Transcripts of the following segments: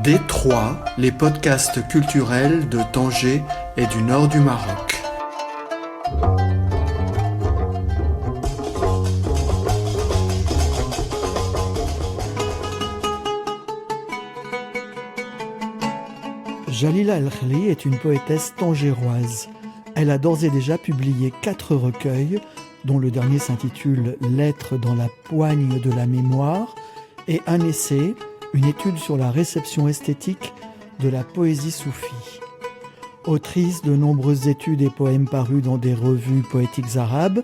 D3, les podcasts culturels de Tanger et du nord du Maroc. Jalila El-Khli est une poétesse tangéroise. Elle a d'ores et déjà publié 4 recueils, dont le dernier s'intitule « Lettres dans la poigne de la mémoire » et un essai, une étude sur la réception esthétique de la poésie soufie. Autrice de nombreuses études et poèmes parus dans des revues poétiques arabes,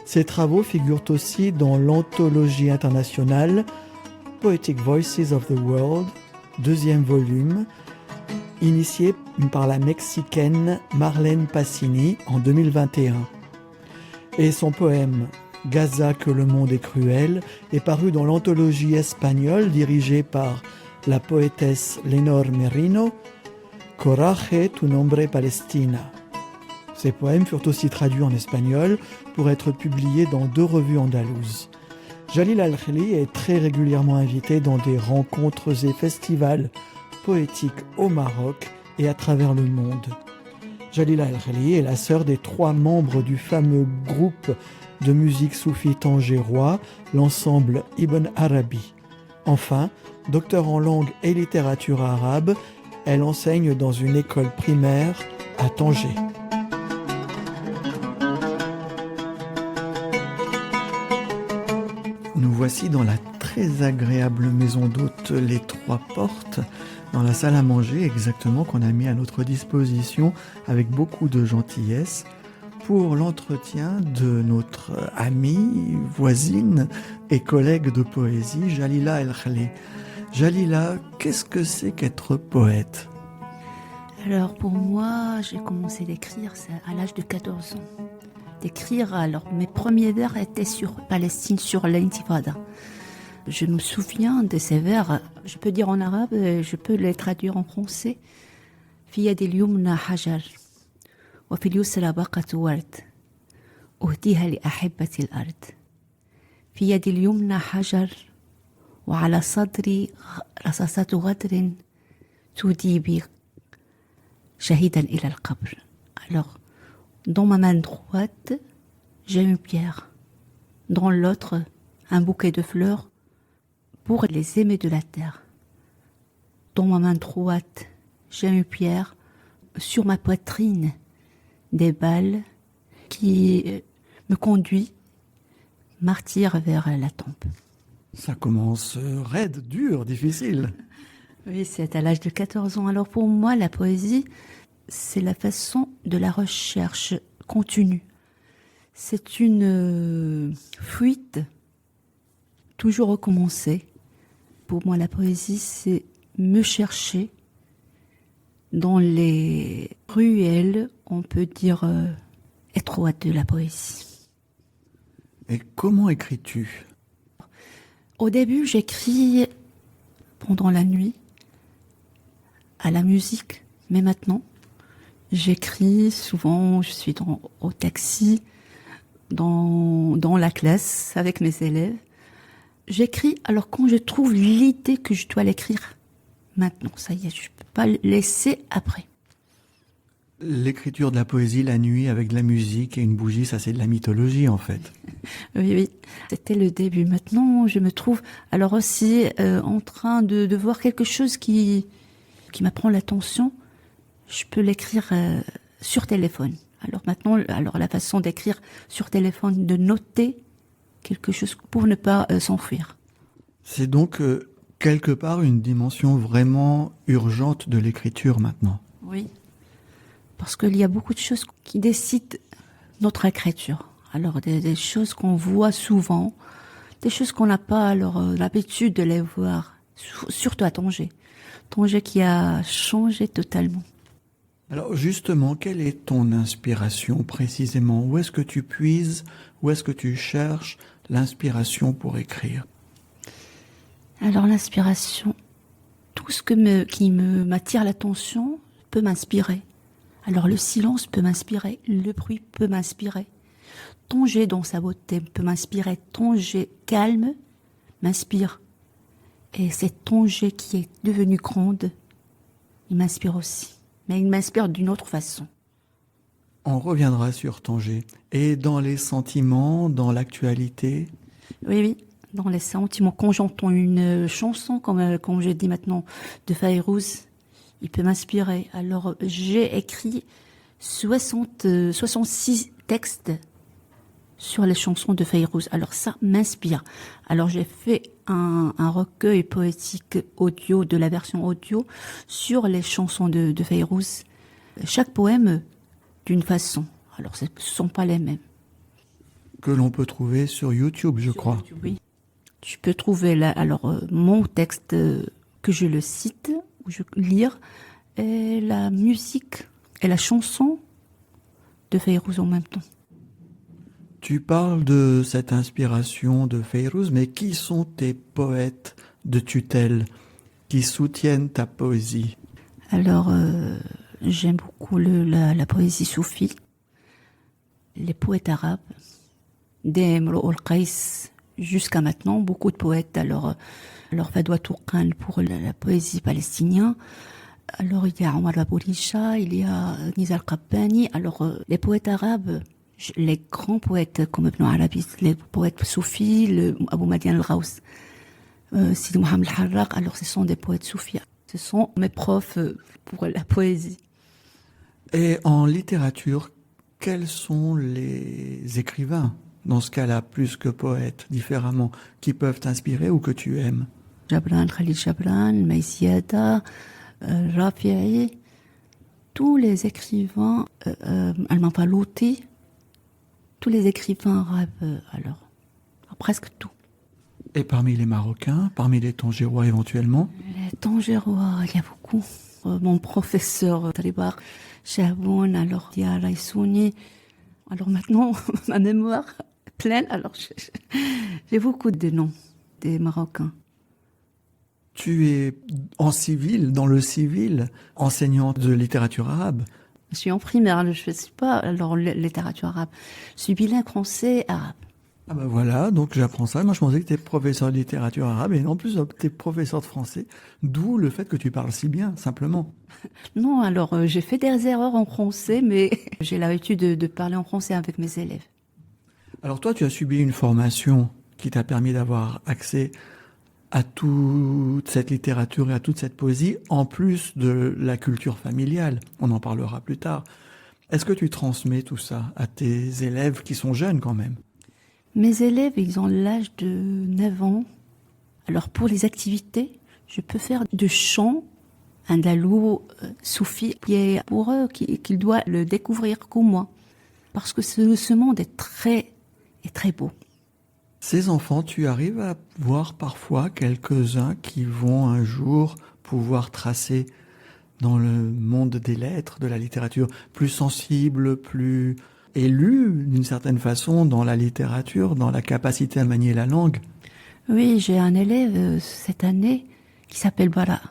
ses travaux figurent aussi dans l'anthologie internationale Poetic Voices of the World, 2e volume, initié par la Mexicaine Marlene Pacini en 2021. Et son poème « Gaza que le monde est cruel » est paru dans l'anthologie espagnole dirigée par la poétesse Lenore Merino, Coraje tu nombre Palestina. Ces poèmes furent aussi traduits en espagnol pour être publiés dans 2 revues andalouses. Jalila El-Khli est très régulièrement invitée dans des rencontres et festivals poétiques au Maroc et à travers le monde. Jalila El-Khli est la sœur des 3 membres du fameux groupe de musique soufi tangérois, l'ensemble Ibn Arabi. Enfin, docteur en langue et littérature arabe, elle enseigne dans une école primaire à Tanger. Nous voici dans la très agréable maison d'hôte Les 3 Portes, dans la salle à manger exactement qu'on a mis à notre disposition avec beaucoup de gentillesse pour l'entretien de notre amie, voisine et collègue de poésie, Jalila El-Khli. Jalila, qu'est-ce que c'est qu'être poète ? Alors pour moi, j'ai commencé d'écrire à l'âge de 14 ans. Alors mes premiers vers étaient sur Palestine, sur l'intifada. Je me souviens de ces vers, je peux dire en arabe, je peux les traduire en français. في يد اليمنى حجر وفي اليسرى باقة ورد أهديها لأحبة الأرض. في يد اليمنى حجر وعلى صدري رصاصة غدر تودي بي شهيدا إلى القبر. Alors, dans ma main droite, j'ai une pierre. Dans l'autre, un bouquet de fleurs pour les aimer de la terre. Dans ma main droite, j'ai une pierre. Sur ma poitrine, des balles qui me conduisent, martyr, vers la tombe. Ça commence raide, dur, difficile. Oui, c'est à l'âge de 14 ans. Alors pour moi, la poésie, c'est la façon de la recherche continue. C'est une fuite, toujours recommencer. Pour moi, la poésie, c'est me chercher dans les ruelles, on peut dire, étroites de la poésie. Et comment écris-tu ? Au début, j'écris pendant la nuit, à la musique, mais maintenant, j'écris souvent, je suis au taxi, dans la classe avec mes élèves. J'écris alors quand je trouve l'idée que je dois l'écrire. Maintenant, ça y est, je ne peux pas le laisser après. L'écriture de la poésie la nuit avec de la musique et une bougie, ça c'est de la mythologie en fait. Oui, c'était le début. Maintenant, je me trouve alors aussi en train de voir quelque chose qui m'apprend l'attention. Je peux l'écrire sur téléphone. Alors maintenant, la façon d'écrire sur téléphone, de noter quelque chose pour ne pas s'enfuir. C'est donc quelque part une dimension vraiment urgente de l'écriture maintenant. Oui, parce qu'il y a beaucoup de choses qui décident notre écriture. Alors des choses qu'on voit souvent, des choses qu'on n'a pas l'habitude de les voir, surtout à Tanger. Tanger qui a changé totalement. Alors justement, quelle est ton inspiration précisément ? Où est-ce que tu puises ? Où est-ce que tu cherches l'inspiration pour écrire ? Alors l'inspiration, tout ce qui m'attire l'attention peut m'inspirer. Alors le silence peut m'inspirer, le bruit peut m'inspirer. Tanger dans sa beauté peut m'inspirer, Tanger calme m'inspire. Et c'est Tanger qui est devenue grande, il m'inspire aussi. Mais il m'inspire d'une autre façon. On reviendra sur Tanger. Et dans les sentiments, dans l'actualité? Oui, dans les sentiments, quand j'entends une chanson, comme je dis maintenant, de Fayrouz, il peut m'inspirer. Alors, j'ai écrit 66 textes sur les chansons de Fayrouz. Alors, ça m'inspire. Alors, j'ai fait un recueil poétique audio, de la version audio, sur les chansons de Fayrouz. Chaque poème d'une façon. Alors, ce ne sont pas les mêmes. Que l'on peut trouver sur YouTube, je crois. YouTube, oui. Tu peux trouver là, alors, mon texte que je le cite, ou je lire, et la musique et la chanson de Fayrouz en même temps. Tu parles de cette inspiration de Fayrouz, mais qui sont tes poètes de tutelle qui soutiennent ta poésie? Alors, j'aime beaucoup la poésie soufie, les poètes arabes, d'Imro al-Qais jusqu'à maintenant, beaucoup de poètes. Alors Fadwa Tourkan pour la poésie palestinienne. Alors, il y a Omar Babourisha, il y a Nizar Qabbani. Alors, les poètes arabes, les grands poètes comme Ibn Arabi, les poètes soufis, Abou Madian al-Ghaous, Sidi Mohamed al-Harraq, alors ce sont des poètes soufis. Ce sont mes profs pour la poésie. Et en littérature, quels sont les écrivains, dans ce cas-là, plus que poètes, différemment, qui peuvent t'inspirer ou que tu aimes? Jabran, Khalil Jabran, Maïsiada, Rafi'i, tous les écrivains, Al-Mafalouti, tous les écrivains arabes, alors, presque tout. Et parmi les Marocains, parmi les Tangérois éventuellement? Les Tangérois, il y a beaucoup. Mon professeur Tribar, Chahboun, alors il y a Raïsouni. Alors maintenant, ma mémoire est pleine, alors j'ai beaucoup de noms des Marocains. Tu es en civil, dans le civil, enseignante de littérature arabe. Je suis en primaire, je ne suis pas alors littérature arabe. Je suis bilingue français-arabe. Ah ben voilà, donc j'apprends ça. Moi je pensais que tu es professeur de littérature arabe et en plus tu es professeur de français. D'où le fait que tu parles si bien, simplement. Non, alors j'ai fait des erreurs en français, mais j'ai l'habitude de parler en français avec mes élèves. Alors toi tu as subi une formation qui t'a permis d'avoir accès à toute cette littérature et à toute cette poésie, en plus de la culture familiale. On en parlera plus tard. Est-ce que tu transmets tout ça à tes élèves qui sont jeunes quand même? Mes élèves, ils ont l'âge de 9 ans. Alors pour les activités, je peux faire de chant, andalou, soufi, qui est pour eux, qu'ils doivent le découvrir comme moi. Parce que ce monde est très beau. Ces enfants, tu arrives à voir parfois quelques-uns qui vont un jour pouvoir tracer dans le monde des lettres, de la littérature, plus sensible, plus élu d'une certaine façon dans la littérature, dans la capacité à manier la langue? Oui, j'ai un élève cette année qui s'appelle Bara.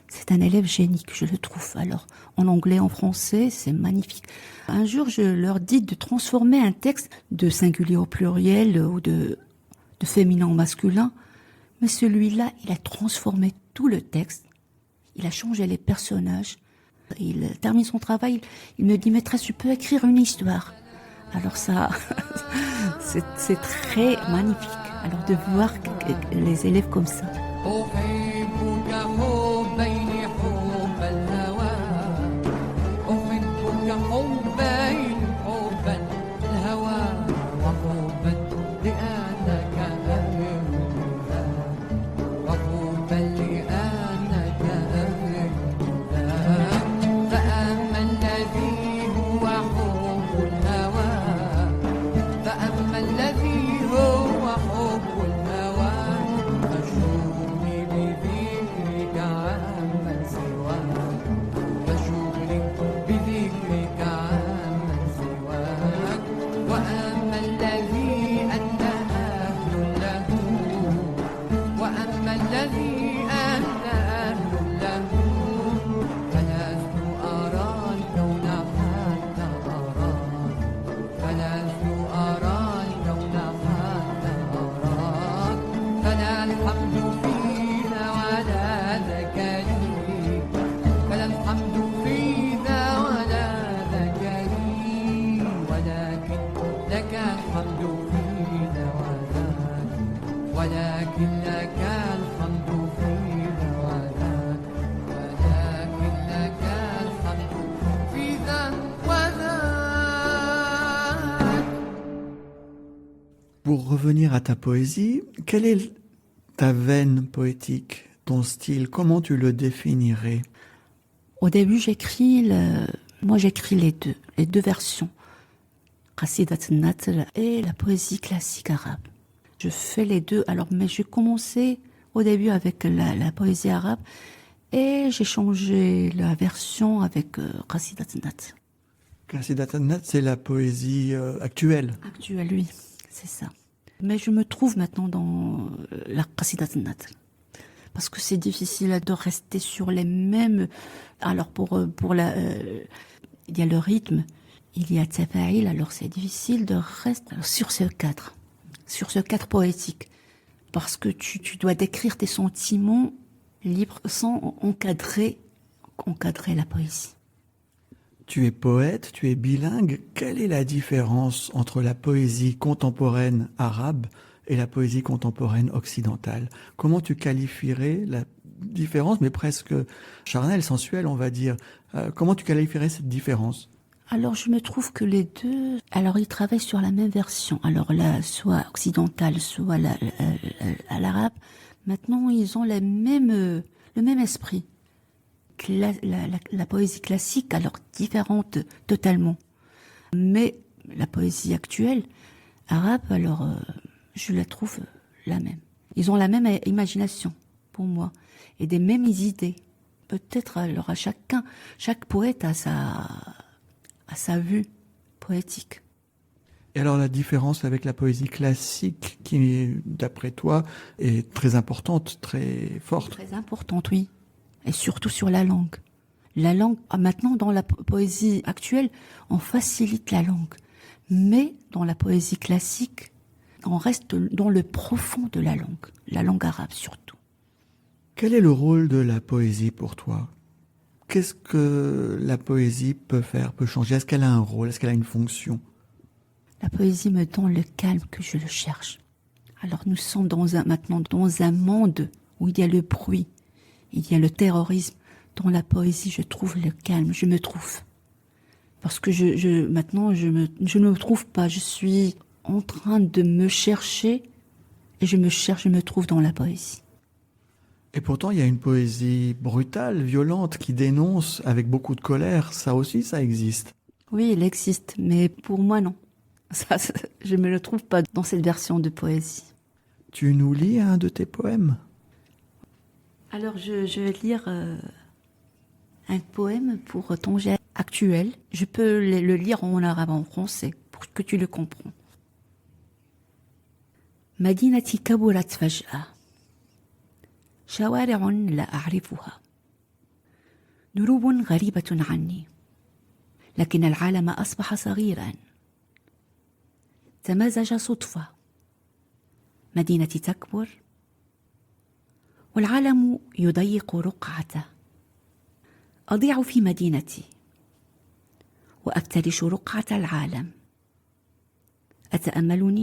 C'est un élève génique, je le trouve. Alors, en anglais, en français, c'est magnifique. Un jour, je leur dis de transformer un texte de singulier au pluriel ou de féminin au masculin. Mais celui-là, il a transformé tout le texte. Il a changé les personnages. Il termine son travail, il me dit « Maîtresse, tu peux écrire une histoire ?» Alors ça, c'est très magnifique. Alors de voir les élèves comme ça. Pour revenir à ta poésie, quelle est ta veine poétique, ton style? Comment tu le définirais? Au début, j'écris les deux versions, Qasidat al-Natr et la poésie classique arabe. Je fais les deux. Alors, mais j'ai commencé au début avec la poésie arabe et j'ai changé la version avec Qasidat al-Natr. Qasidat al-Natr, c'est la poésie actuelle. Actuelle, oui, c'est ça. Mais je me trouve maintenant dans la Qasidat al-Natr. Parce que c'est difficile de rester sur les mêmes. Alors il y a le rythme, il y a tafa'il, alors c'est difficile de rester sur ce cadre poétique. Parce que tu dois décrire tes sentiments libres sans encadrer la poésie. Tu es poète, tu es bilingue. Quelle est la différence entre la poésie contemporaine arabe et la poésie contemporaine occidentale? Comment tu qualifierais la différence, mais presque charnelle, sensuelle, on va dire? Comment tu qualifierais cette différence? Alors, je me trouve que les deux, alors ils travaillent sur la même version. Alors là, soit occidentale, soit à l'arabe. Maintenant, ils ont le même esprit. La poésie classique, alors différente totalement. Mais la poésie actuelle, arabe, alors je la trouve la même. Ils ont la même imagination, pour moi, et des mêmes idées. Peut-être alors à chaque poète a sa vue poétique. Et alors la différence avec la poésie classique, qui, d'après toi, est très importante, très forte? Très importante, oui. Et surtout sur la langue. La langue, maintenant, dans la poésie actuelle, on facilite la langue. Mais dans la poésie classique, on reste dans le profond de la langue arabe surtout. Quel est le rôle de la poésie pour toi? Qu'est-ce que la poésie peut faire, peut changer? Est-ce qu'elle a un rôle? Est-ce qu'elle a une fonction? La poésie me donne le calme que je le cherche. Alors nous sommes maintenant dans un monde où il y a le bruit, il y a le terrorisme. Dans la poésie, je trouve le calme, je me trouve. Parce que maintenant, je ne me trouve pas. Je suis en train de me chercher et je me trouve dans la poésie. Et pourtant, il y a une poésie brutale, violente, qui dénonce avec beaucoup de colère. Ça aussi, ça existe. Oui, il existe, mais pour moi, non. Je ne me le trouve pas dans cette version de poésie. Tu nous lis un de tes poèmes? Alors, je vais lire un poème pour Tanger actuel. Je peux le lire en arabe, en français, pour que tu le comprends. مدينتي كبرت فجأة. شوارع لا أعرفها. دروب غريبة عني. لكن العالم أصبح صغيرا. تمازج صدفة. مدينتي تكبر. والعالم يضيق رقعته. أضيع في مدينتي وأفترش رقعة العالم. أتأمل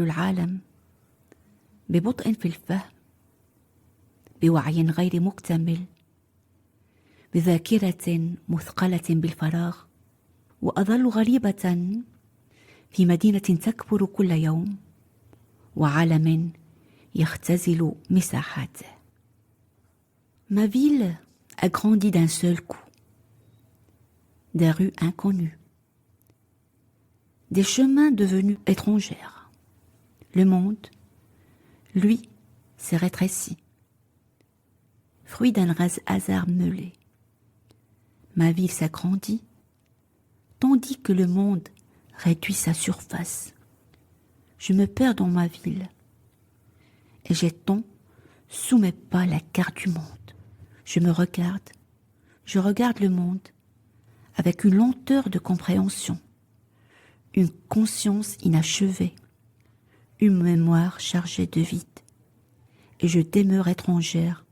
العالم ببطء في الفهم، بوعي غير مكتمل، بذاكرة مثقلة بالفراغ، وأظل غريبة في مدينة تكبر كل يوم وعالم يختزل مساحاته. Ma ville a grandi d'un seul coup. Des rues inconnues. Des chemins devenus étrangères. Le monde, lui, s'est rétréci. Fruit d'un hasard meulé. Ma ville s'agrandit, tandis que le monde réduit sa surface. Je me perds dans ma ville, et j'étends sous mes pas la carte du monde. Je regarde le monde avec une lenteur de compréhension, une conscience inachevée, une mémoire chargée de vide. Et je demeure étrangère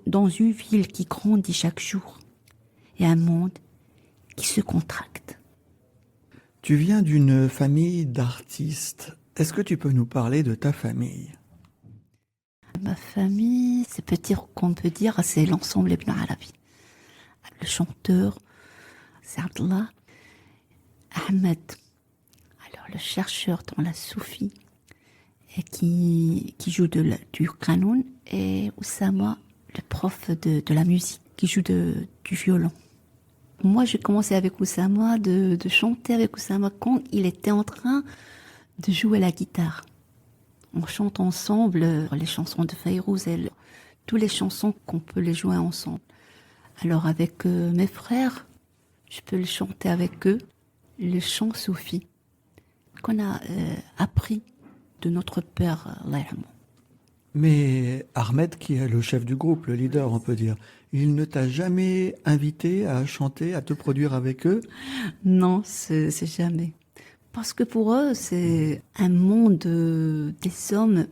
dans une ville qui grandit chaque jour et un monde qui se contracte. Tu viens d'une famille d'artistes. Est-ce que tu peux nous parler de ta famille? Ma famille, qu'on peut dire, c'est l'ensemble Ibn Arabi. Le chanteur, c'est Abdallah, Ahmed. Alors, le chercheur dans la soufie et qui joue du qanoun, et Oussama, le prof de la musique, qui joue du violon. Moi, j'ai commencé avec Oussama, de chanter avec Oussama quand il était en train de jouer la guitare. On chante ensemble les chansons de Fayrouz et toutes les chansons qu'on peut les jouer ensemble. Alors avec mes frères, je peux le chanter avec eux, le chant soufi qu'on a appris de notre père, Allah yarhamou. Mais Ahmed, qui est le chef du groupe, le leader, on peut dire, il ne t'a jamais invité à chanter, à te produire avec eux? Non, c'est jamais. Parce que pour eux, c'est un monde des hommes.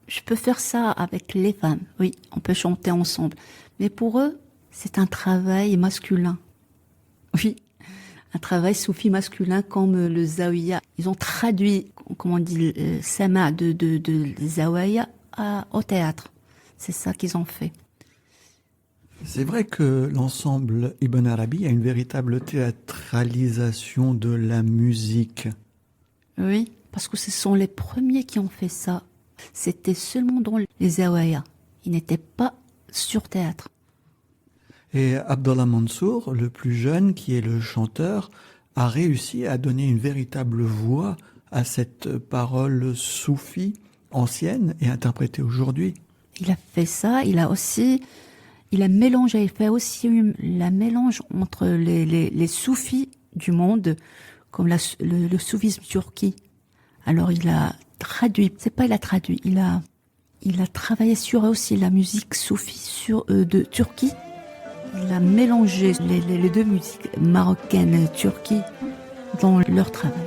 Je peux faire ça avec les femmes, oui, on peut chanter ensemble. Mais pour eux, c'est un travail masculin. Oui, un travail soufi masculin comme le zawiya. Ils ont traduit, comment on dit, sama de zawiya au théâtre. C'est ça qu'ils ont fait. C'est vrai que l'ensemble Ibn Arabi a une véritable théâtralisation de la musique. Oui, parce que ce sont les premiers qui ont fait ça. C'était seulement dans les zawaya. Ils n'étaient pas sur théâtre. Et Abdallah Mansour, le plus jeune, qui est le chanteur, a réussi à donner une véritable voix à cette parole soufie ancienne et interprétée aujourd'hui. Il a fait ça, il a mélangé, il fait aussi la mélange entre les soufis du monde, comme le soufisme turki. Alors il a traduit, il a traduit, il a travaillé sur aussi la musique soufie de Turquie. Il a mélangé les deux musiques marocaines et turques dans leur travail.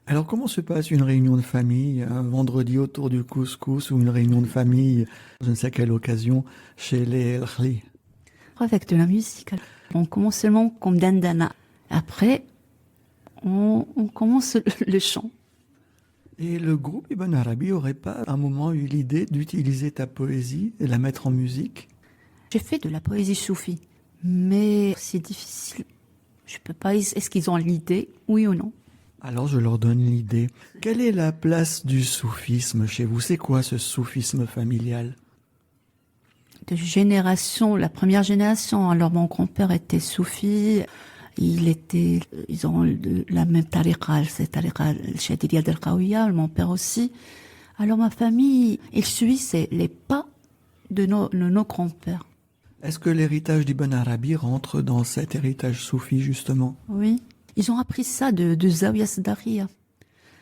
Alors comment se passe une réunion de famille, un vendredi autour du couscous, ou une réunion de famille, je ne sais quelle occasion, chez les El Khli? Avec de la musique. On commence seulement comme dandana. Après, on commence le chant. Et le groupe Ibn Arabi aurait pas à un moment eu l'idée d'utiliser ta poésie et la mettre en musique? J'ai fait de la poésie soufie, mais c'est difficile. Je peux pas. Est-ce qu'ils ont l'idée, oui ou non? Alors je leur donne l'idée. Quelle est la place du soufisme chez vous? C'est quoi ce soufisme familial? De génération, la première génération. Alors mon grand-père était soufi. Ils ont la même tariqa, c'est tariqa al-Shadiliya del-Qawiya, mon père aussi. Alors ma famille, ils suivent les pas de nos grands-pères. Est-ce que l'héritage d'Ibn Arabi rentre dans cet héritage soufi, justement? Oui. Ils ont appris ça de Zawiya Sdariya.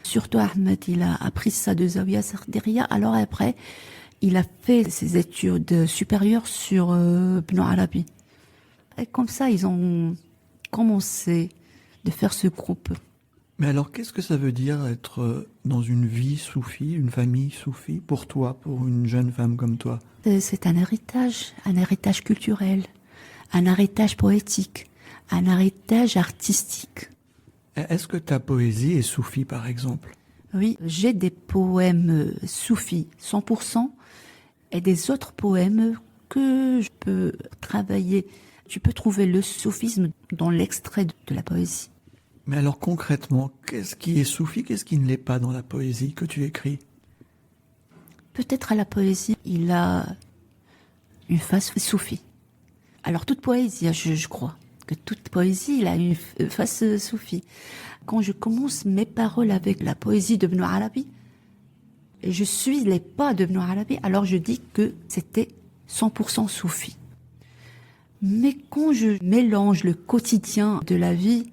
Surtout Ahmed, il a appris ça de Zawiya Sdariya. Alors après, il a fait ses études supérieures sur Ibn Arabi. Et comme ça, ils ont commencé de faire ce groupe. Mais alors, qu'est-ce que ça veut dire être dans une vie soufie, une famille soufie, pour toi, pour une jeune femme comme toi? C'est un héritage culturel, un héritage poétique, un héritage artistique. Est-ce que ta poésie est soufie, par exemple? Oui, j'ai des poèmes soufis 100% et des autres poèmes que je peux travailler. Tu peux trouver le soufisme dans l'extrait de la poésie. Mais alors concrètement, qu'est-ce qui est soufi, qu'est-ce qui ne l'est pas dans la poésie que tu écris? Peut-être à la poésie, il a une face soufie. Alors toute poésie, je crois que toute poésie, il a une face soufie. Quand je commence mes paroles avec la poésie de Ibn Arabi, et je suis les pas de Ibn Arabi, alors je dis que c'était 100% soufi. Mais quand je mélange le quotidien de la vie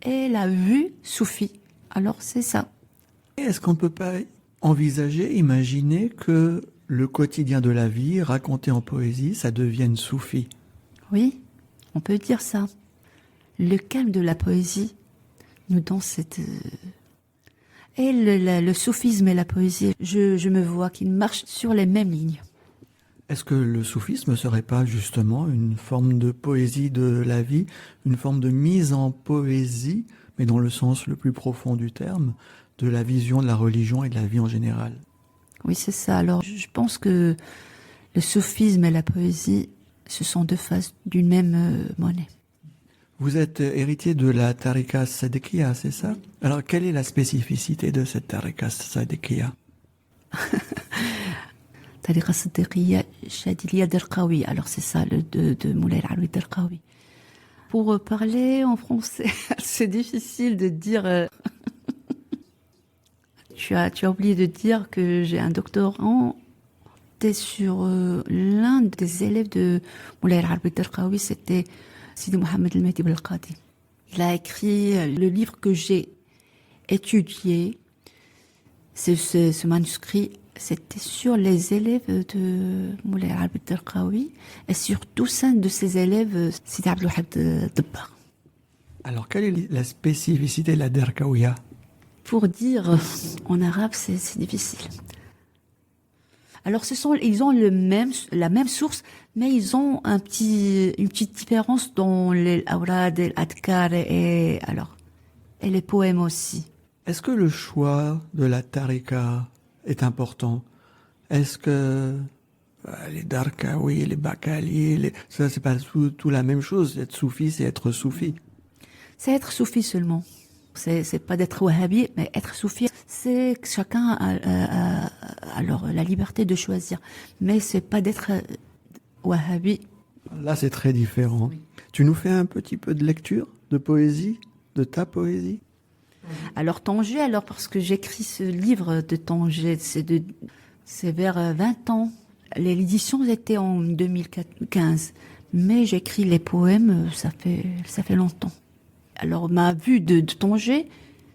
et la vue soufie, alors c'est ça. Est-ce qu'on ne peut pas envisager, imaginer que le quotidien de la vie, raconté en poésie, ça devienne soufi? Oui, on peut dire ça. Le calme de la poésie nous donne cette... Et le soufisme et la poésie, je me vois qu'ils marchent sur les mêmes lignes. Est-ce que le soufisme ne serait pas justement une forme de poésie de la vie, une forme de mise en poésie, mais dans le sens le plus profond du terme, de la vision de la religion et de la vie en général? Oui, c'est ça. Alors, je pense que le soufisme et la poésie, ce sont deux faces d'une même monnaie. Vous êtes héritier de la tariqa Sadekiya, c'est ça? Alors, quelle est la spécificité de cette tariqa Sadekiya? Tariqa Sadekiya Chadiliya Derqawi. Alors, c'est ça, de Moulay Al-Alaoui Derqawi. Pour parler en français, c'est difficile de dire... Tu as oublié de dire que j'ai un doctorant. C'était sur l'un des élèves de Moulay Al-Alaoui Derqawi, c'était Sidi Mohamed El-Mehdi Belqadi. Il a écrit le livre que j'ai étudié. Ce manuscrit, c'était sur les élèves de Moulay Al-Alaoui Derqawi et surtout un de ses élèves, Sidi Abdelwahab Dabbar. Alors, quelle est la spécificité de la Derqawiya? Pour dire en arabe, c'est difficile. Alors, ils ont la même source, mais ils ont une petite différence dans les awrad, les adkar et les poèmes aussi. Est-ce que le choix de la tariqa est important? Est-ce que les Darqawi, les Bakali, ça c'est pas tout la même chose? Être soufi, c'est être soufi. C'est être soufi seulement. C'est pas d'être wahhabi, mais être soufi, c'est que chacun a alors la liberté de choisir. Mais c'est pas d'être wahhabi. Là, c'est très différent. Oui. Tu nous fais un petit peu de lecture, de poésie, de ta poésie? Alors Tanger, parce que j'écris ce livre de Tanger, c'est vers 20 ans. L'édition était en 2015, mais j'écris les poèmes, ça fait longtemps. Alors ma vue de Tanger,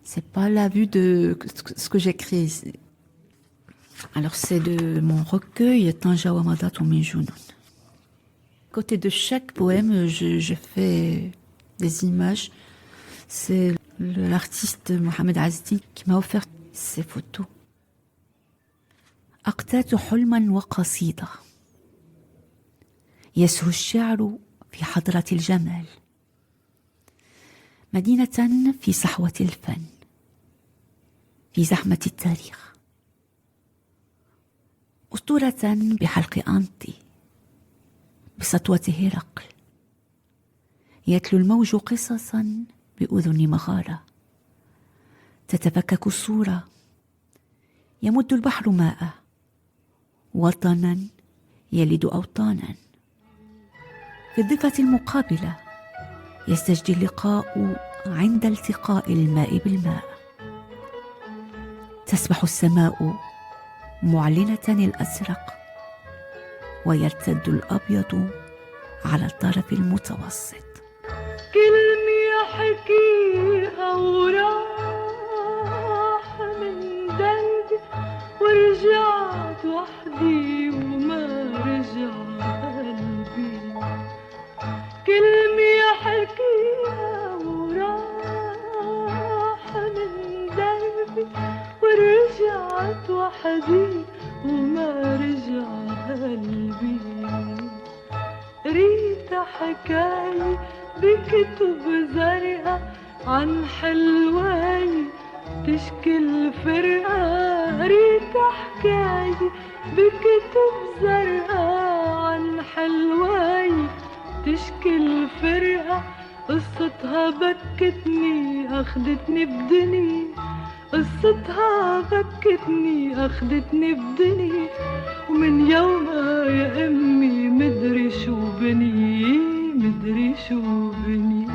c'est pas la vue de ce que j'écris. Alors c'est de mon recueil Tanja wa Madatu min Junun. Côté de chaque poème, je fais des images. C'est l'artiste Mohamed Azdi qui m'a offert ces photos. أقتات حلما وقصيدة يسهو الشعر في حضرة الجمال مدينة في صحوة الفن في زحمة التاريخ أسطورة بحلق أنطي بسطوة هرقل يتلو الموج قصصا بأذن مغارة تتفكك الصورة يمد البحر ماءه وطنا يلد أوطانا في الضفة المقابلة يستجدي اللقاء عند التقاء الماء بالماء تسبح السماء معلنة الأزرق ويرتد الأبيض على الطرف المتوسط كلمة يحكيها وراح من قلبي ورجعت وحدي وما رجع قلبي كلمة يحكيها وراح من وحدي وما رجع قلبي ريت حكاية بكتب زرقاء عن حلواي تشكي الفرقة ريت حكاية بكتب زرقاء عن حلواي تشكي الفرقة قصتها بكتني أخدتني بدني قصتها بكتني أخدتني بدني ومن يومها يا أمي مدري شو بني مدري شو بني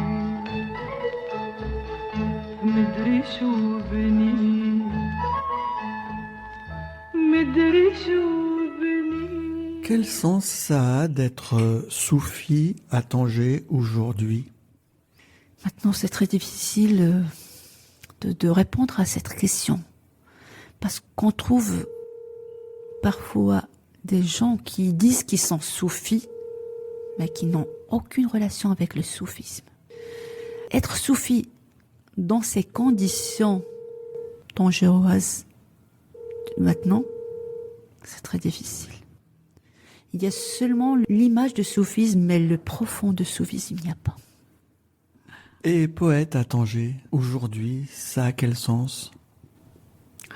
مدري شو بني مدري شو بني. Quel sens ça a d'être soufi à Tanger aujourd'hui? Maintenant, c'est très difficile de répondre à cette question. Parce qu'on trouve parfois des gens qui disent qu'ils sont soufis, mais qui n'ont aucune relation avec le soufisme. Être soufi dans ces conditions tangéroises, maintenant, c'est très difficile. Il y a seulement l'image de soufisme, mais le profond de soufisme, il n'y a pas. Et poète à Tanger, aujourd'hui, ça a quel sens?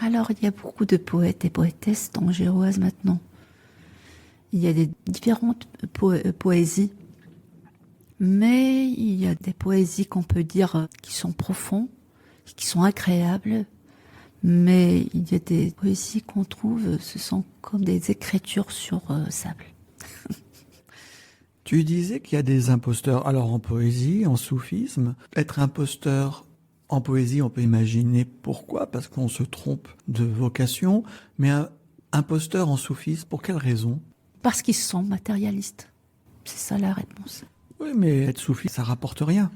Alors, il y a beaucoup de poètes et poétesses tangéroises maintenant. Il y a des différentes poésies, mais il y a des poésies qu'on peut dire qui sont profondes, qui sont agréables, mais il y a des poésies qu'on trouve, ce sont comme des écritures sur sable. Tu disais qu'il y a des imposteurs. Alors en poésie, en soufisme, être imposteur en poésie, on peut imaginer pourquoi, parce qu'on se trompe de vocation, mais un imposteur en soufisme, pour quelle raison? Parce qu'ils sont matérialistes. C'est ça la réponse. Oui, mais être soufi, ça rapporte rien.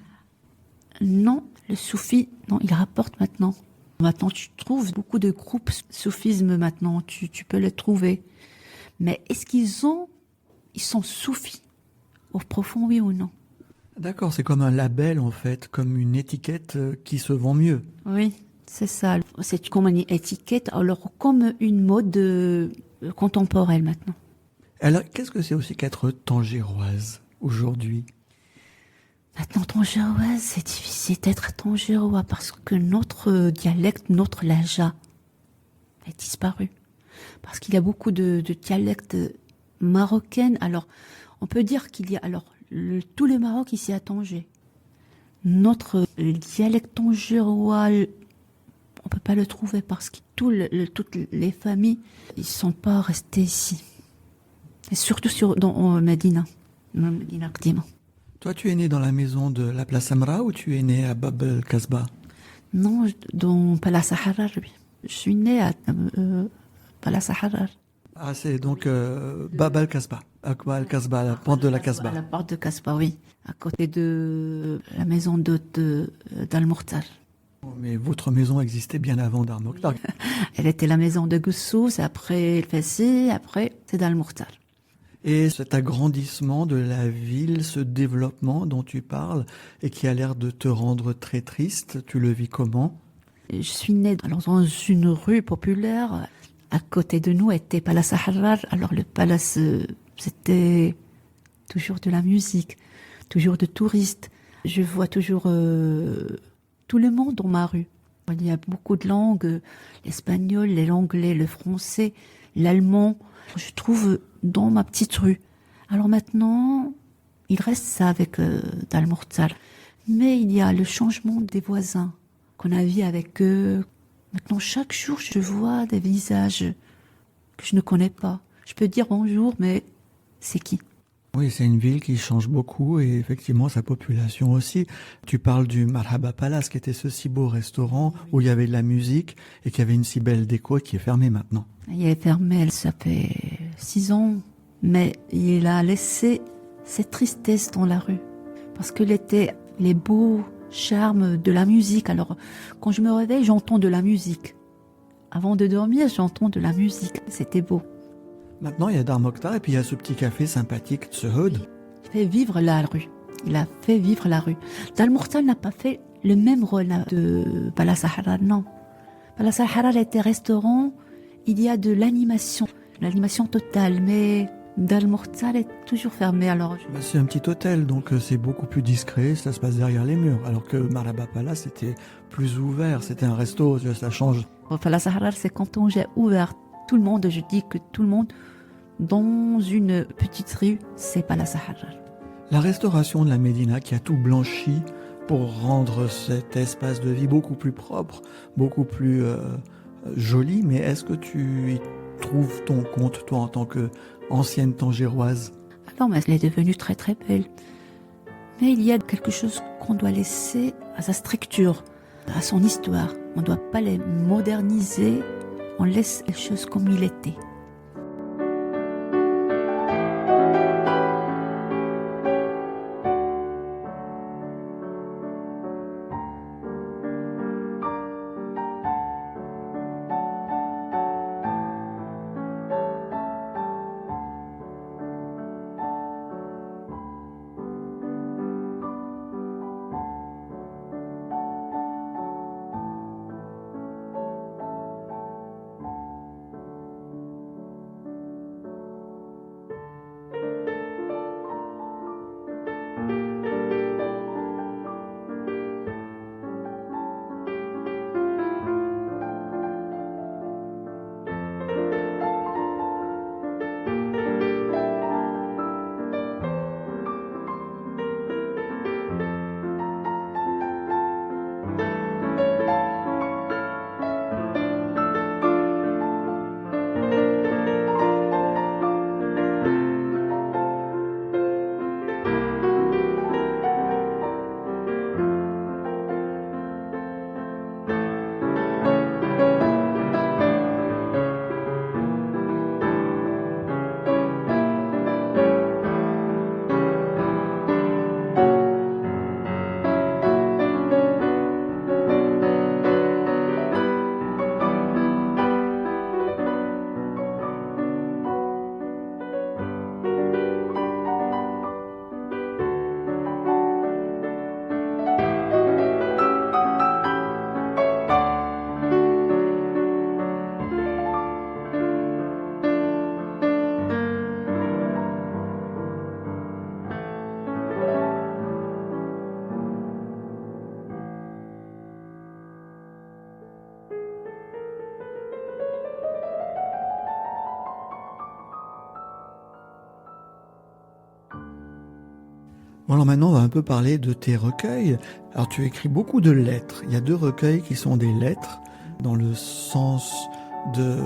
Non, le soufi, non, il rapporte maintenant. Maintenant, tu trouves beaucoup de groupes soufisme maintenant, tu peux les trouver. Mais est-ce ils sont soufis au profond, oui ou non? D'accord, c'est comme un label en fait, comme une étiquette qui se vend mieux. Oui, c'est ça. C'est comme une étiquette, alors comme une mode contemporaine maintenant. Alors, qu'est-ce que c'est aussi qu'être tangéroise aujourd'hui? Maintenant, tangéroise, c'est difficile d'être tangérois parce que notre dialecte, notre laja, a disparu. Parce qu'il y a beaucoup de dialectes marocains. Alors, on peut dire qu'il y a tout le Maroc ici à Tanger. Notre dialecte tangérois, on peut pas le trouver parce que toutes les familles, ils sont pas restés ici. Et surtout dans Medina Qdima. Toi, tu es né dans la maison de la place Amra ou tu es né à Bab el-Kasbah? Non, dans Palace Harar, oui. Je suis née à Palace Harar. Ah, c'est donc Bab el-Kasbah, Akba el-Kasbah, la porte de la Kasbah. À la porte de Kasbah, oui. À côté de la maison d'hôte d'Al-Mourtar. Mais votre maison existait bien avant Dar Mokhtar. Elle était la maison de Goussous, après El Fassi, après c'est d'Al-Mourtar. Et cet agrandissement de la ville, ce développement dont tu parles et qui a l'air de te rendre très triste, tu le vis comment? Je suis née dans une rue populaire. À côté de nous était Palace Harar. Alors le palace, c'était toujours de la musique, toujours de touristes. Je vois toujours tout le monde dans ma rue. Il y a beaucoup de langues, l'espagnol, l'anglais, le français, l'allemand. Je trouve dans ma petite rue. Alors maintenant, il reste ça avec Dal-Mourtar. Mais il y a le changement des voisins qu'on a vu avec eux. Maintenant, chaque jour, je vois des visages que je ne connais pas. Je peux dire bonjour, mais c'est qui? Oui, c'est une ville qui change beaucoup et effectivement sa population aussi. Tu parles du Marhaba Palace qui était ce si beau restaurant où il y avait de la musique et qui avait une si belle déco et qui est fermé maintenant. Il est fermé, ça fait 6 ans, mais il a laissé cette tristesse dans la rue. Parce que l'été, les beaux charmes de la musique. Alors, quand je me réveille, j'entends de la musique. Avant de dormir, j'entends de la musique. C'était beau. Maintenant, il y a Dar Mokhtar et puis il y a ce petit café sympathique, Tsehoud. Il fait vivre la rue. Il a fait vivre la rue. Dal-Mokhtar n'a pas fait le même rôle de Palace Harar, non. Palace Harar était restaurant il y a de l'animation totale, mais Dal Mortal est toujours fermé. Alors, C'est un petit hôtel, donc c'est beaucoup plus discret, ça se passe derrière les murs. Alors que Marhaba Palace, c'était plus ouvert, c'était un resto, ça change. Palace Harar, c'est quand on j'ai ouvert tout le monde, je dis que tout le monde, dans une petite rue, c'est Palace Harar. La restauration de la Médina qui a tout blanchi pour rendre cet espace de vie beaucoup plus propre, beaucoup plus joli, mais est-ce que tu y trouves ton compte, toi, en tant qu'ancienne tangéroise? Alors, mais elle est devenue très très belle. Mais il y a quelque chose qu'on doit laisser à sa structure, à son histoire. On ne doit pas les moderniser, on laisse les choses comme il était. Bon, alors maintenant, on va un peu parler de tes recueils. Alors, tu écris beaucoup de lettres. Il y a 2 recueils qui sont des lettres dans le sens de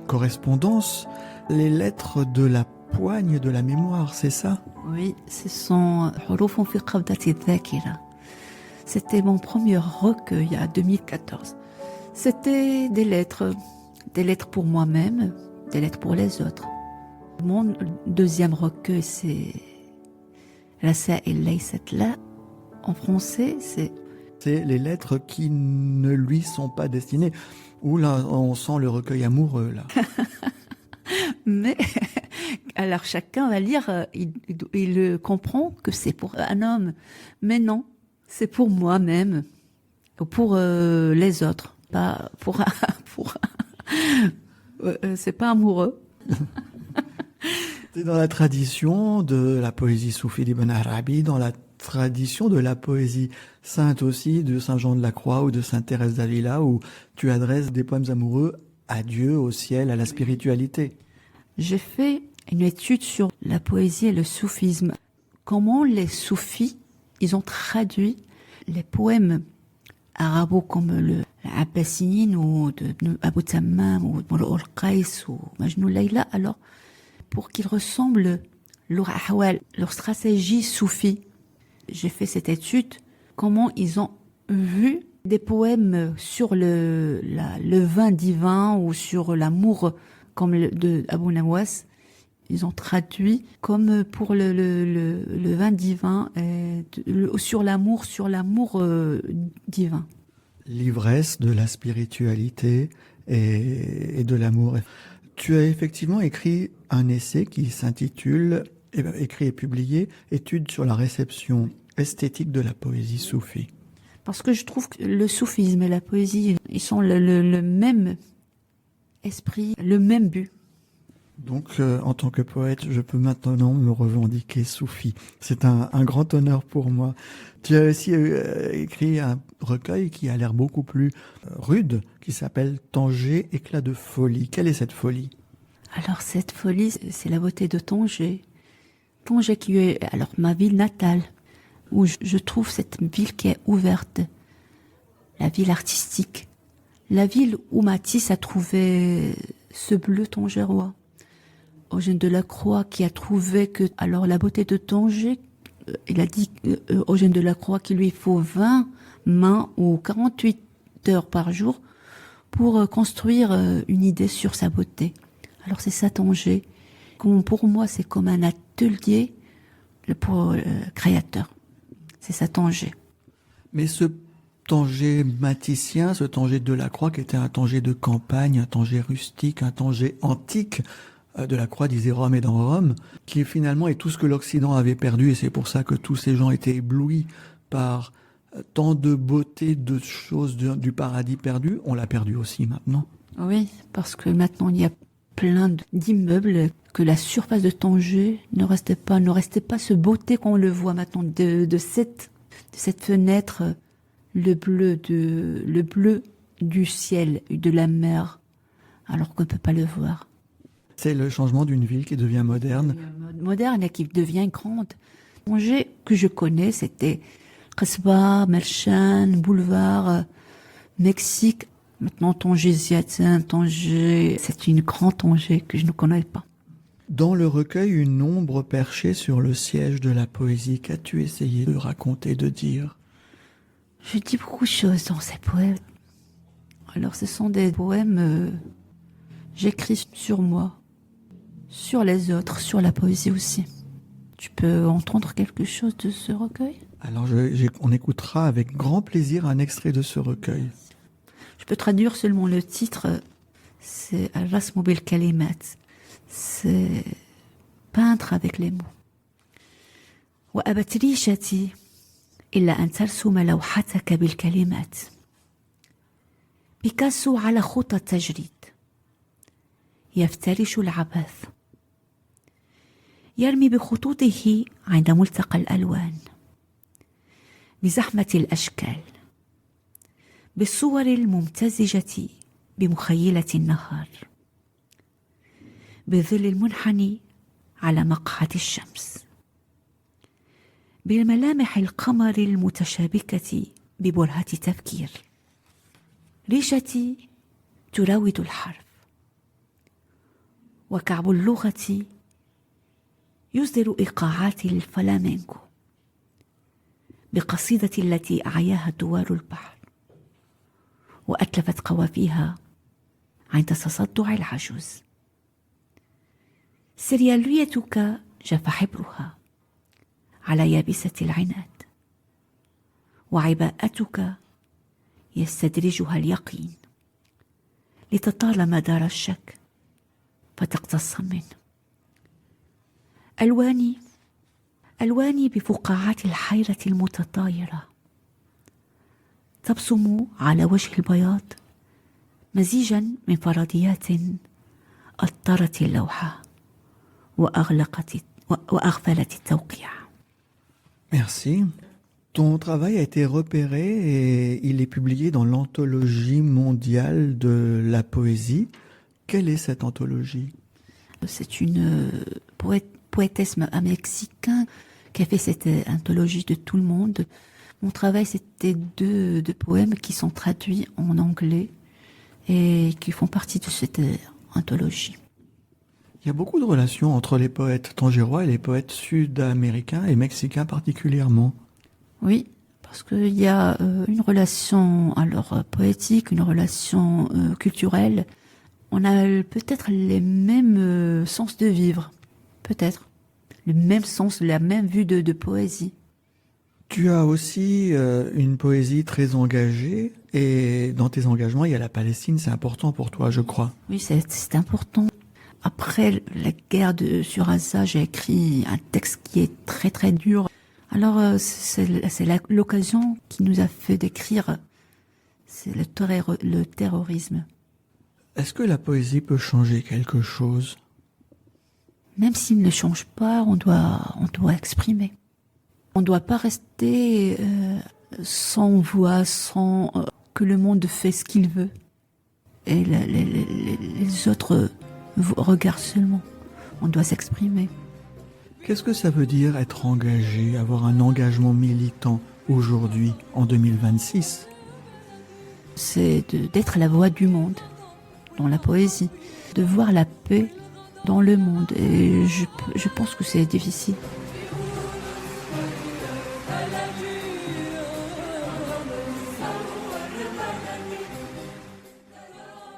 correspondance. Les lettres de la poigne de la mémoire, c'est ça? Oui, ce sont Hurufun fi Qabdati Dhakira. C'était mon premier recueil en 2014. C'était des lettres pour moi-même, des lettres pour les autres. Mon deuxième recueil, c'est Rasail Laysat La. En français, c'est les lettres qui ne lui sont pas destinées. Ouh là, on sent le recueil amoureux, là. Mais, alors chacun va lire, il comprend que c'est pour un homme. Mais non, c'est pour moi-même, ou pour les autres. Pas pour c'est pas amoureux. C'est dans la tradition de la poésie soufie d'Ibn Arabi, dans la tradition de la poésie sainte aussi, de Saint Jean de la Croix ou de Sainte Thérèse d'Avila, où tu adresses des poèmes amoureux à Dieu, au ciel, à la spiritualité. J'ai fait une étude sur la poésie et le soufisme. Comment les soufis, ils ont traduit les poèmes arabes comme le Abbasiyyin ou de Abu Tammam ou de Imru al-Qais ou Majnun Layla, alors pour qu'ils ressemblent leur ahwal, leur stratégie soufie. J'ai fait cette étude, comment ils ont vu des poèmes sur le vin divin ou sur l'amour, comme de Abu Nawas. Ils ont traduit comme pour le vin divin, sur l'amour divin. L'ivresse de la spiritualité et de l'amour. Tu as effectivement écrit un essai qui s'intitule, écrit et publié, Études sur la réception esthétique de la poésie soufie. Parce que je trouve que le soufisme et la poésie, ils sont le même esprit, le même but. Donc, en tant que poète, je peux maintenant me revendiquer soufi. C'est un grand honneur pour moi. Tu as aussi écrit un recueil qui a l'air beaucoup plus rude, qui s'appelle Tanger, éclat de folie. Quelle est cette folie? Alors cette folie, c'est la beauté de Tanger. Tanger qui est alors ma ville natale, où je trouve cette ville qui est ouverte, la ville artistique, la ville où Matisse a trouvé ce bleu tangérois. Eugène Delacroix qui a trouvé que, alors la beauté de Tanger, il a dit, Eugène Delacroix, qu'il lui faut 20 mains ou 48 heures par jour pour construire une idée sur sa beauté. Alors c'est ça Tanger. Pour moi, c'est comme un atelier pour le créateur. C'est ça Tanger. Mais ce Tanger matissien, ce Tanger de Delacroix, qui était un Tanger de campagne, un Tanger rustique, un Tanger antique, Delacroix disait Rome est dans Rome, qui finalement est tout ce que l'Occident avait perdu, et c'est pour ça que tous ces gens étaient éblouis par tant de beauté, de choses du paradis perdu. On l'a perdu aussi maintenant. Oui, parce que maintenant il y a plein d'immeubles, que la surface de Tanger ne restait pas ce beauté qu'on le voit maintenant de cette fenêtre, le bleu du ciel, de la mer, alors qu'on ne peut pas le voir. C'est le changement d'une ville qui devient moderne. Moderne et qui devient grande. Tanger que je connais, c'était Kasbah, Merchan, Boulevard, Mexique. Maintenant, Tanger Ziatin, Tanger, c'est une grande Tanger que je ne connais pas. Dans le recueil Une ombre perchée sur le siège de la poésie, qu'as-tu essayé de raconter, de dire? Je dis beaucoup de choses dans ces poèmes. Alors, ce sont des poèmes, j'écris sur moi, sur les autres, sur la poésie aussi. Tu peux entendre quelque chose de ce recueil? Alors, on écoutera avec grand plaisir un extrait de ce recueil. Je peux traduire seulement le titre, c'est Al-Rasmu bil Kalimat. C'est peindre avec les mots. وأبت ريشتي إلا أن ترسم لوحتك بالكلمات. بيكاسو على خطى التجريد يفترش العبث، يرمي بخطوطه عند ملتقى الألوان، بزحمة الأشكال، بالصور الممتزجة بمخيلة النهار، بالظل المنحني على مقعد الشمس، بالملامح القمر المتشابكة ببرهة تفكير. ريشتي تراود الحرف، وكعب اللغة يصدر إيقاعات الفلامينكو، بقصيدة التي أعياها دوار البحر وأتلفت قوافيها عند تصدع العجوز. سرياليتك جف حبرها على يابسة العناد، وعباءتك يستدرجها اليقين لتطال مدار الشك فتقتص منه. ألواني بفقاعات الحيرة المتطايرة تبصم على وجه البياض مزيجا من فرضيات أطرت اللوحة وأغفلت التوقيع. Merci. Ton travail a été repéré et il est publié dans l'anthologie mondiale de la poésie. Quelle est cette anthologie? C'est une poétesse mexicaine qui a fait cette anthologie de tout le monde. Mon travail, c'était deux poèmes qui sont traduits en anglais et qui font partie de cette anthologie. Il y a beaucoup de relations entre les poètes tangérois et les poètes sud-américains et mexicains particulièrement. Oui, parce qu'il y a une relation alors poétique, une relation culturelle. On a peut-être les mêmes sens de vivre, peut-être. Le même sens, la même vue de poésie. Tu as aussi une poésie très engagée et dans tes engagements, il y a la Palestine, c'est important pour toi, je crois. Oui, c'est important. Après la guerre sur Gaza, j'ai écrit un texte qui est très très dur. Alors c'est l'occasion qui nous a fait d'écrire, c'est le terrorisme. Est-ce que la poésie peut changer quelque chose ? Même s'il ne change pas, on doit exprimer. On ne doit pas rester sans voix, sans que le monde fait ce qu'il veut. Et les autres regardent seulement. On doit s'exprimer. Qu'est-ce que ça veut dire être engagé, avoir un engagement militant aujourd'hui, en 2026 ? C'est d'être la voix du monde, dans la poésie. De voir la paix dans le monde. Et je pense que c'est difficile.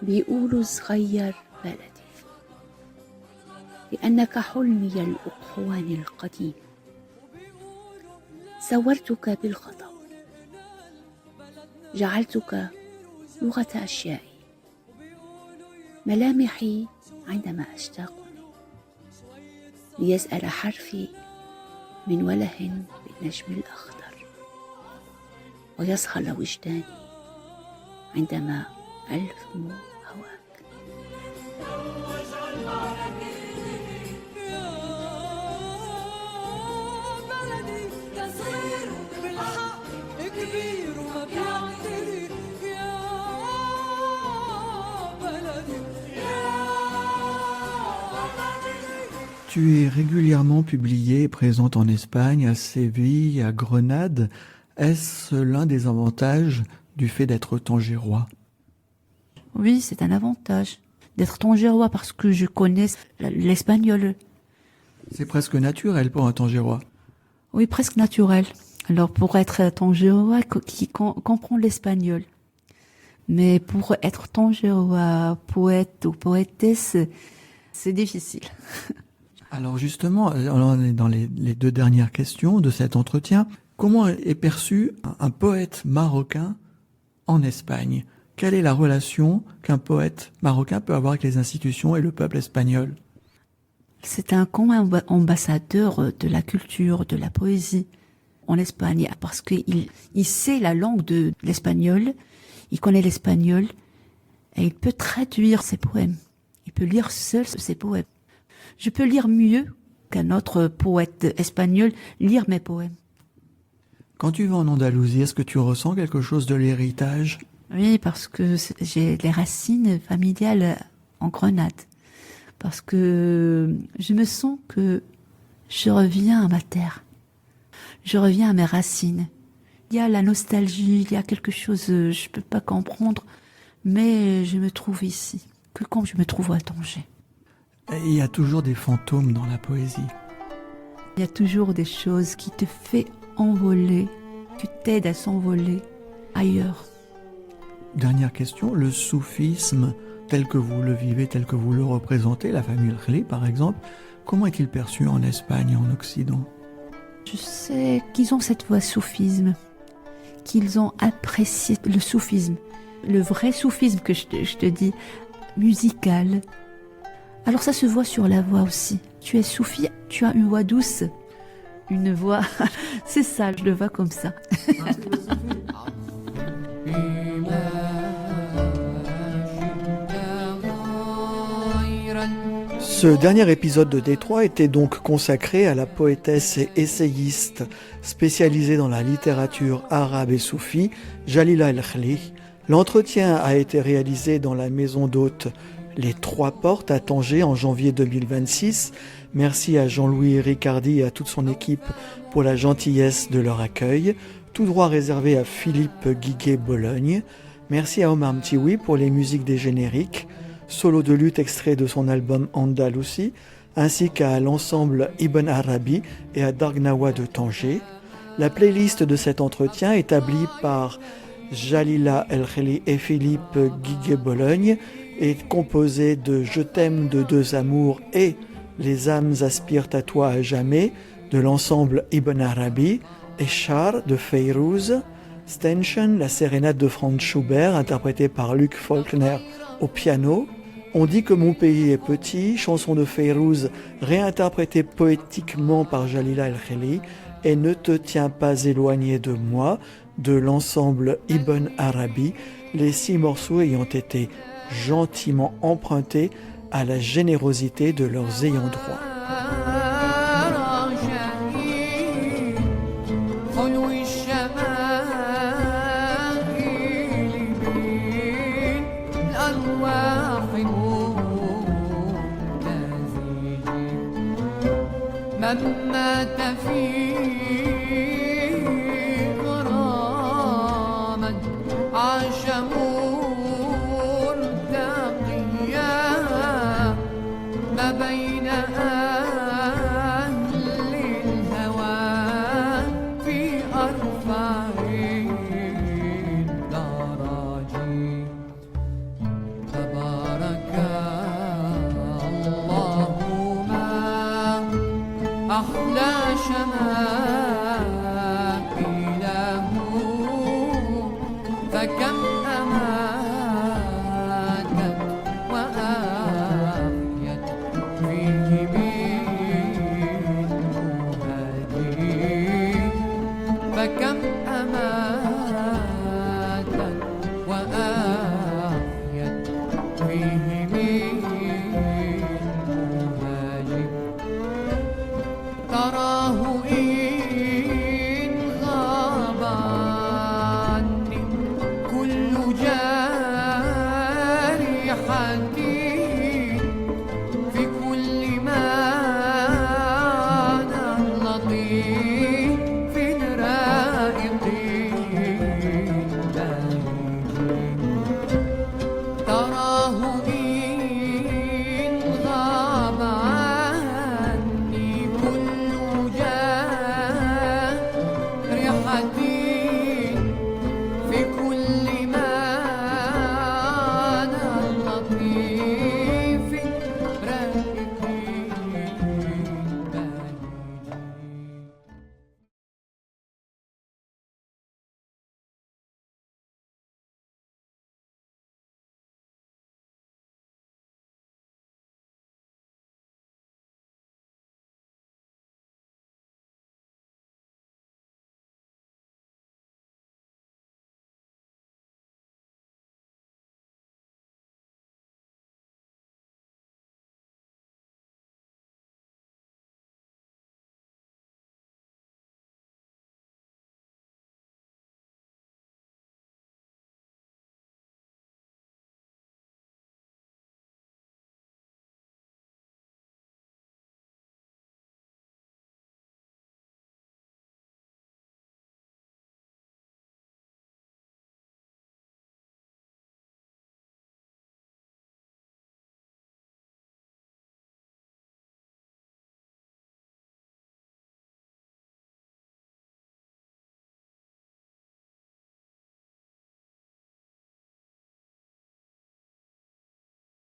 بيقولوا صغير بلدي لأنك حلمي الأقحوان القديم صورتك بالخطأ جعلتك لغة أشيائي ملامحي عندما أشتاقني ليسأل حرفي من وله بالنجم الأخضر ويصهل وجداني عندما ألثم هواك Tu es régulièrement publiée et présente en Espagne, à Séville, à Grenade. Est-ce l'un des avantages du fait d'être tangérois ? Oui, c'est un avantage d'être tangérois parce que je connais l'espagnol. C'est presque naturel pour un tangérois. Oui, presque naturel. Alors pour être tangérois, qui comprend l'espagnol. Mais pour être tangérois, poète ou poétesse, c'est difficile. Alors justement, on est dans les deux dernières questions de cet entretien. Comment est perçu un poète marocain en Espagne ? Quelle est la relation qu'un poète marocain peut avoir avec les institutions et le peuple espagnol ? C'est un grand ambassadeur de la culture, de la poésie en Espagne, parce qu'il sait la langue de l'espagnol, il connaît l'espagnol, et il peut traduire ses poèmes. Il peut lire seul ses poèmes. Je peux lire mieux qu'un autre poète espagnol lire mes poèmes. Quand tu vas en Andalousie, est-ce que tu ressens quelque chose de l'héritage ? Oui, parce que j'ai les racines familiales en Grenade. Parce que je me sens que je reviens à ma terre. Je reviens à mes racines. Il y a la nostalgie, il y a quelque chose, je ne peux pas comprendre, mais je me trouve ici, que quand je me trouve à Tanger. Et il y a toujours des fantômes dans la poésie. Il y a toujours des choses qui te font envoler, qui t'aident à s'envoler ailleurs. Dernière question, le soufisme tel que vous le vivez, tel que vous le représentez, la famille El-Khli par exemple, comment est-il perçu en Espagne et en Occident ? Je sais qu'ils ont cette voix soufisme, qu'ils ont apprécié le soufisme, le vrai soufisme que je te dis, musical. Alors ça se voit sur la voix aussi. Tu es soufi, tu as une voix douce, une voix... C'est ça, je le vois comme ça. Ce dernier épisode de Détroit était donc consacré à la poétesse et essayiste spécialisée dans la littérature arabe et soufie, Jalila El-Khli. L'entretien a été réalisé dans la maison d'hôte Les Trois Portes à Tanger en janvier 2026. Merci à Jean-Louis Ricardi et à toute son équipe pour la gentillesse de leur accueil. Tout droit réservé à Philippe Guiguet-Bologne. Merci à Omar Mtioui pour les musiques des génériques. Solo de lutte extrait de son album Andalousie, ainsi qu'à l'ensemble Ibn Arabi et à Dargnawa de Tanger. La playlist de cet entretien, établie par Jalila El-Khli et Philippe Guiguet-Bologne, est composée de Je t'aime de deux amours et Les âmes aspirent à toi à jamais de l'ensemble Ibn Arabi, Eshar de Feyrouz, Stenchen, la sérénade de Franz Schubert, interprétée par Luc Faulkner au piano, On dit que mon pays est petit, chanson de Feyrouz réinterprétée poétiquement par Jalila El-Khli, et Ne te tiens pas éloigné de moi de l'ensemble Ibn Arabi, les 6 morceaux ayant été gentiment empruntés à la générosité de leurs ayants droit. من مات في